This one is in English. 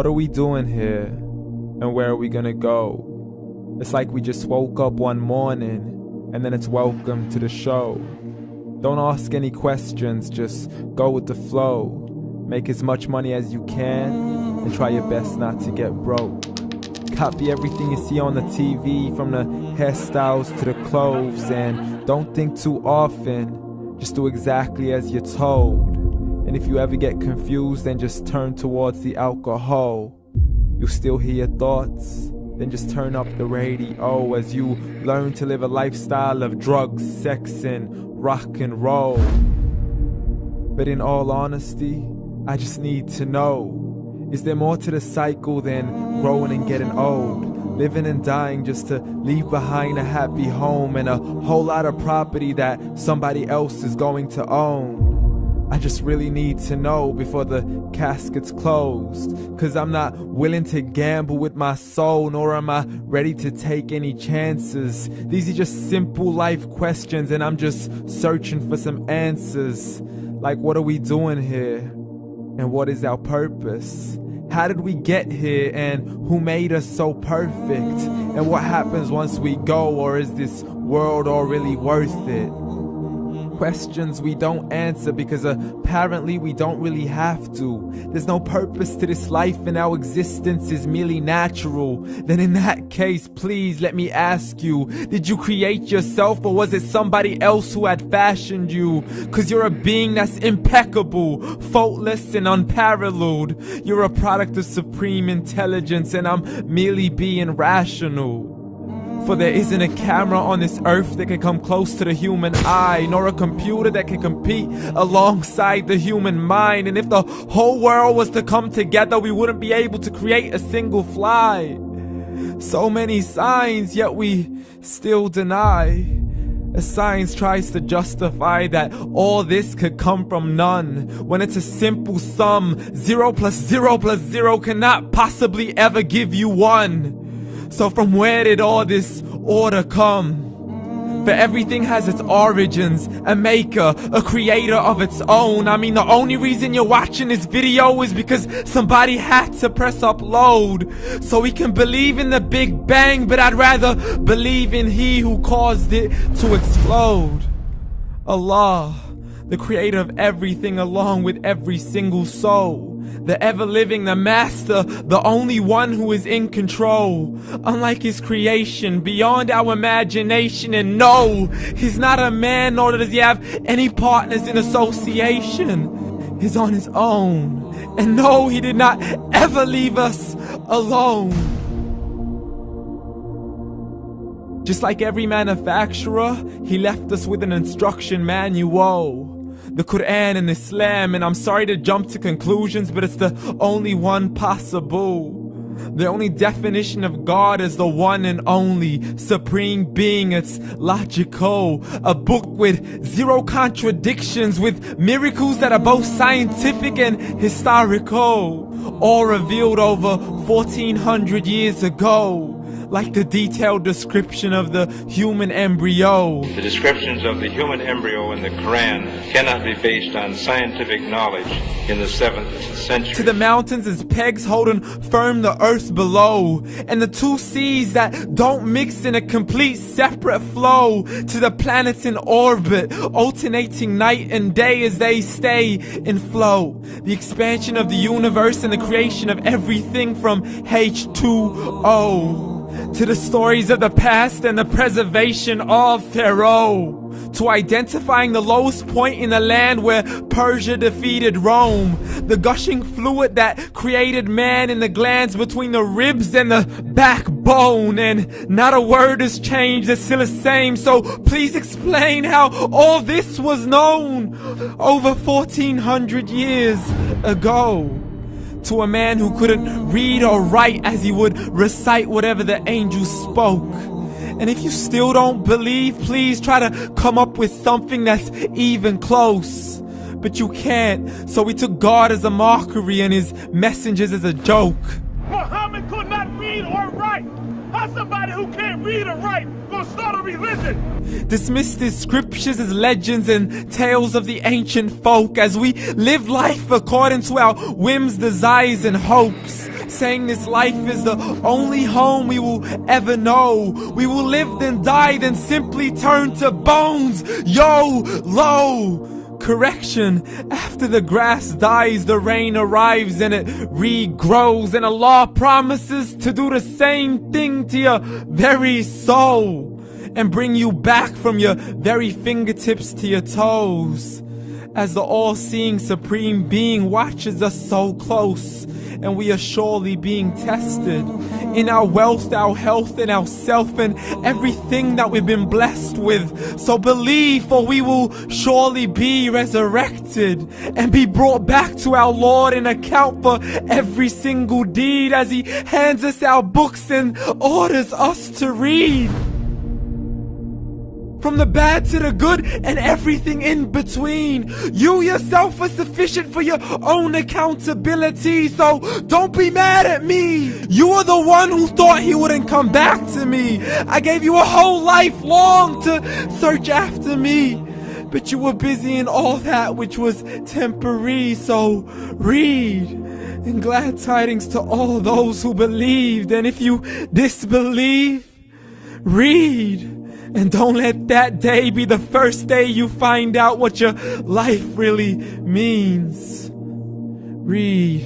What are we doing here? And where are we gonna go? It's like we just woke up one morning and then it's welcome to the show. Don't ask any questions, just go with the flow. Make as much money as you can and try your best not to get broke. Copy everything you see on the TV, from the hairstyles to the clothes, and don't think too often, just do exactly as you're told. And if you ever get confused, then just turn towards the alcohol. You'll still hear your thoughts, then just turn up the radio as you learn to live a lifestyle of drugs, sex, and rock and roll. But in all honesty, I just need to know, is there more to the cycle than growing and getting old? Living and dying just to leave behind a happy home and a whole lot of property that somebody else is going to own. I just really need to know before the casket's closed, 'cause I'm not willing to gamble with my soul, nor am I ready to take any chances. These are just simple life questions and I'm just searching for some answers. Like, what are we doing here? And what is our purpose? How did we get here, and who made us so perfect? And what happens once we go, or is this world all really worth it? Questions we don't answer because apparently we don't really have to. There's no purpose to this life and our existence is merely natural. Then in that case, please let me ask you, did you create yourself, or was it somebody else who had fashioned you? 'Cause you're a being that's impeccable, faultless and unparalleled. You're a product of supreme intelligence and I'm merely being rational. For there isn't a camera on this earth that can come close to the human eye, nor a computer that can compete alongside the human mind. And if the whole world was to come together, we wouldn't be able to create a single fly. So many signs, yet we still deny. As science tries to justify that all this could come from none, when it's a simple sum. 0 plus 0 plus 0 cannot possibly ever give you 1. So from where did all this order come? For everything has its origins, a maker, a creator of its own. I mean, the only reason you're watching this video is because somebody had to press upload. So we can believe in the Big Bang, but I'd rather believe in He who caused it to explode. Allah, the creator of everything along with every single soul. The ever-living, the master, the only one who is in control. Unlike his creation, beyond our imagination. And no, he's not a man, nor does he have any partners in association. He's on his own. And no, he did not ever leave us alone. Just like every manufacturer, he left us with an instruction manual. The Quran and Islam, and I'm sorry to jump to conclusions, but it's the only one possible. The only definition of God is the one and only supreme being. It's logical, a book with 0 contradictions, with miracles that are both scientific and historical, all revealed over 1400 years ago. Like the detailed description of the human embryo. The descriptions of the human embryo in the Quran cannot be based on scientific knowledge in the 7th century. To the mountains as pegs holding firm the earth below, and the 2 seas that don't mix in a complete separate flow. To the planets in orbit, alternating night and day as they stay in flow. The expansion of the universe and the creation of everything from H2O. To the stories of the past and the preservation of Pharaoh. To identifying the lowest point in the land where Persia defeated Rome. The gushing fluid that created man in the glands between the ribs and the backbone. And not a word has changed, it's still the same. So please explain how all this was known over 1400 years ago. To a man who couldn't read or write as he would recite whatever the angels spoke. And if you still don't believe, please try to come up with something that's even close. But you can't, so we took God as a mockery and his messengers as a joke. Muhammad could not read or write. How somebody who can't read or write gonna start a religion? Dismissed his scriptures as legends and tales of the ancient folk as we live life according to our whims, desires, and hopes. saying this life is the only home we will ever know. We will live then die, then simply turn to bones. YOLO! Correction, after the grass dies, the rain arrives and it regrows, and Allah promises to do the same thing to your very soul and bring you back from your very fingertips to your toes, as the all-seeing supreme being watches us so close, and we are surely being tested in our wealth, our health, and our self, and everything that we've been blessed with. So believe, for we will surely be resurrected and be brought back to our Lord and account for every single deed, as He hands us our books and orders us to read. From the bad to the good and everything in between. You yourself are sufficient for your own accountability, so don't be mad at me. You are the one who thought He wouldn't come back to me. I gave you a whole life long to search after me, but you were busy in all that which was temporary. So read, and glad tidings to all those who believed. And if you disbelieve, read. And don't let that day be the first day you find out what your life really means. Read.